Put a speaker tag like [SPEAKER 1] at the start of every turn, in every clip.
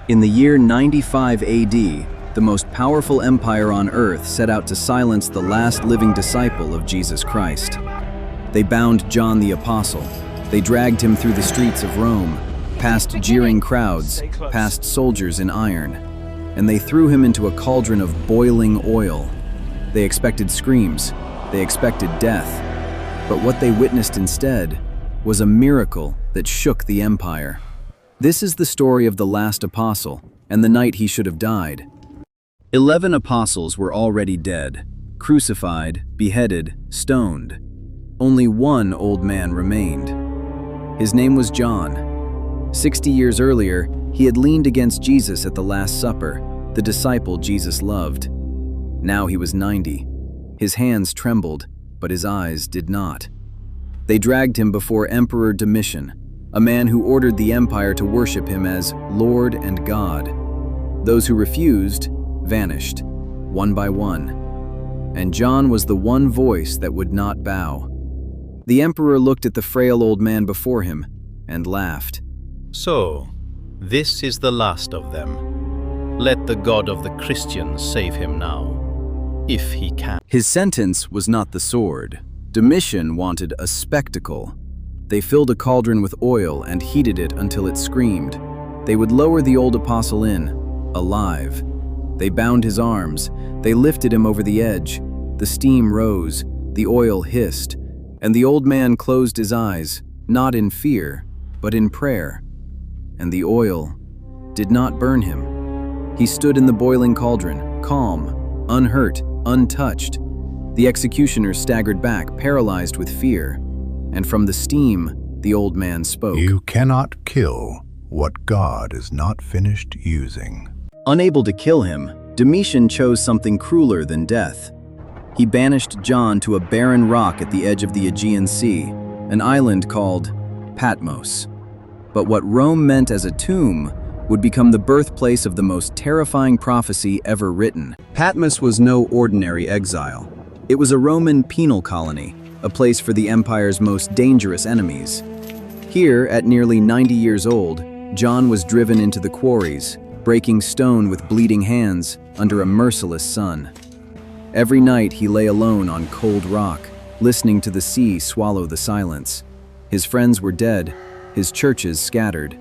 [SPEAKER 1] In the year 95 AD, the most powerful empire on earth set out to silence the last living disciple of Jesus Christ. They bound John the Apostle. They dragged him through the streets of Rome, past jeering crowds, past soldiers in iron, and they threw him into a cauldron of boiling oil. They expected screams, they expected death, but what they witnessed instead was a miracle that shook the empire. This is the story of the last apostle and the night he should have died. 11 apostles were already dead, crucified, beheaded, stoned. Only one old man remained. His name was John. 60 years earlier, he had leaned against Jesus at the Last Supper, the disciple Jesus loved. Now he was 90. His hands trembled, but his eyes did not. They dragged him before Emperor Domitian, a man who ordered the empire to worship him as Lord and God. Those who refused vanished, one by one. And John was the one voice that would not bow. The emperor looked at the frail old man before him and laughed.
[SPEAKER 2] So, this is the last of them. Let the God of the Christians save him now, if he can.
[SPEAKER 1] His sentence was not the sword. Domitian wanted a spectacle. They filled a cauldron with oil and heated it until it screamed. They would lower the old apostle in, alive. They bound his arms. They lifted him over the edge. The steam rose, the oil hissed, and the old man closed his eyes, not in fear, but in prayer. And the oil did not burn him. He stood in the boiling cauldron, calm, unhurt, untouched. The executioners staggered back, paralyzed with fear. And from the steam, the old man spoke.
[SPEAKER 3] You cannot kill what God is not finished using.
[SPEAKER 1] Unable to kill him, Domitian chose something crueler than death. He banished John to a barren rock at the edge of the Aegean Sea, an island called Patmos. But what Rome meant as a tomb would become the birthplace of the most terrifying prophecy ever written. Patmos was no ordinary exile. It was a Roman penal colony, a place for the empire's most dangerous enemies. Here, at nearly 90 years old, John was driven into the quarries, breaking stone with bleeding hands under a merciless sun. Every night he lay alone on cold rock, listening to the sea swallow the silence. His friends were dead, his churches scattered.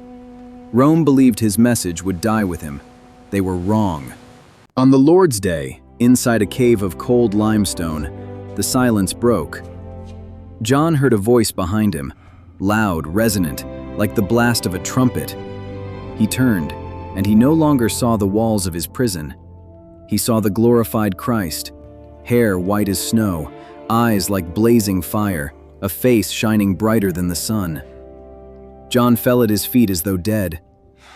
[SPEAKER 1] Rome believed his message would die with him. They were wrong. On the Lord's Day, inside a cave of cold limestone, the silence broke. John heard a voice behind him, loud, resonant, like the blast of a trumpet. He turned, and he no longer saw the walls of his prison. He saw the glorified Christ, hair white as snow, eyes like blazing fire, a face shining brighter than the sun. John fell at his feet as though dead,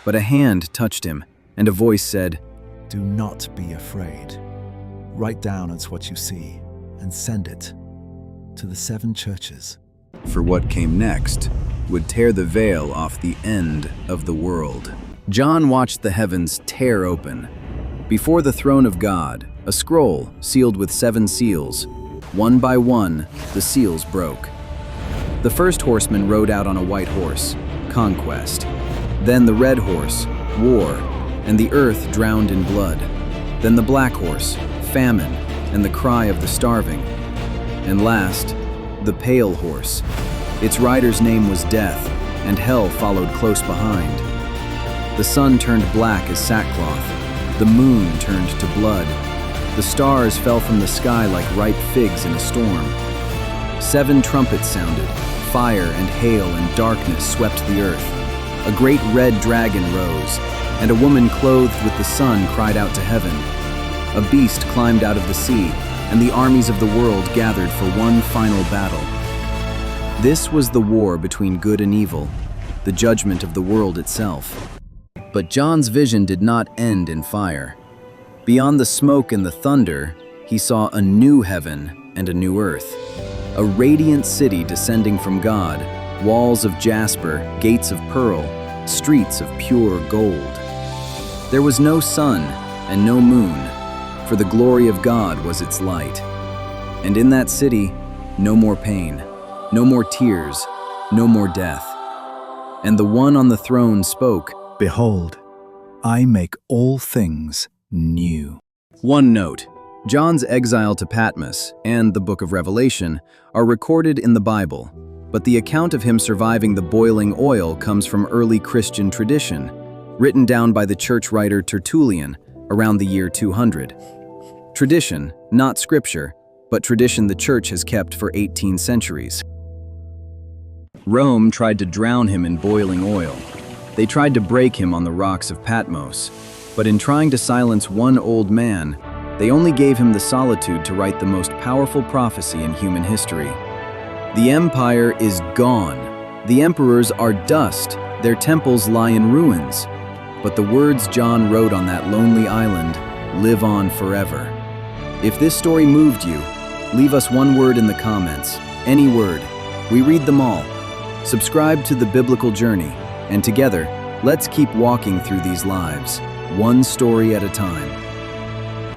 [SPEAKER 1] but a hand touched him, and a voice said,
[SPEAKER 4] "Do not be afraid. Write down what you see, and send it to the 7 churches."
[SPEAKER 1] For what came next would tear the veil off the end of the world. John watched the heavens tear open. Before the throne of God, a scroll sealed with 7 seals. One by one, the seals broke. The first horseman rode out on a white horse, conquest. Then the red horse, war, and the earth drowned in blood. Then the black horse, famine, and the cry of the starving. And last, the pale horse. Its rider's name was Death, and hell followed close behind. The sun turned black as sackcloth. The moon turned to blood. The stars fell from the sky like ripe figs in a storm. 7 trumpets sounded. Fire and hail and darkness swept the earth. A great red dragon rose, and a woman clothed with the sun cried out to heaven. A beast climbed out of the sea, and the armies of the world gathered for one final battle. This was the war between good and evil, the judgment of the world itself. But John's vision did not end in fire. Beyond the smoke and the thunder, he saw a new heaven and a new earth. A radiant city descending from God, walls of jasper, gates of pearl, streets of pure gold. There was no sun and no moon, for the glory of God was its light. And in that city, no more pain, no more tears, no more death. And the one on the throne spoke,
[SPEAKER 4] "Behold, I make all things new.
[SPEAKER 1] One note: John's exile to Patmos and the Book of Revelation are recorded in the Bible, but the account of him surviving the boiling oil comes from early Christian tradition, written down by the church writer Tertullian around the year 200. Tradition, not scripture, but tradition the church has kept for 18 centuries. Rome tried to drown him in boiling oil. They tried to break him on the rocks of Patmos, but in trying to silence one old man, they only gave him the solitude to write the most powerful prophecy in human history. The empire is gone. The emperors are dust. Their temples lie in ruins. But the words John wrote on that lonely island live on forever. If this story moved you, leave us one word in the comments. Any word. We read them all. Subscribe to The Biblical Journey, and together, let's keep walking through these lives, one story at a time.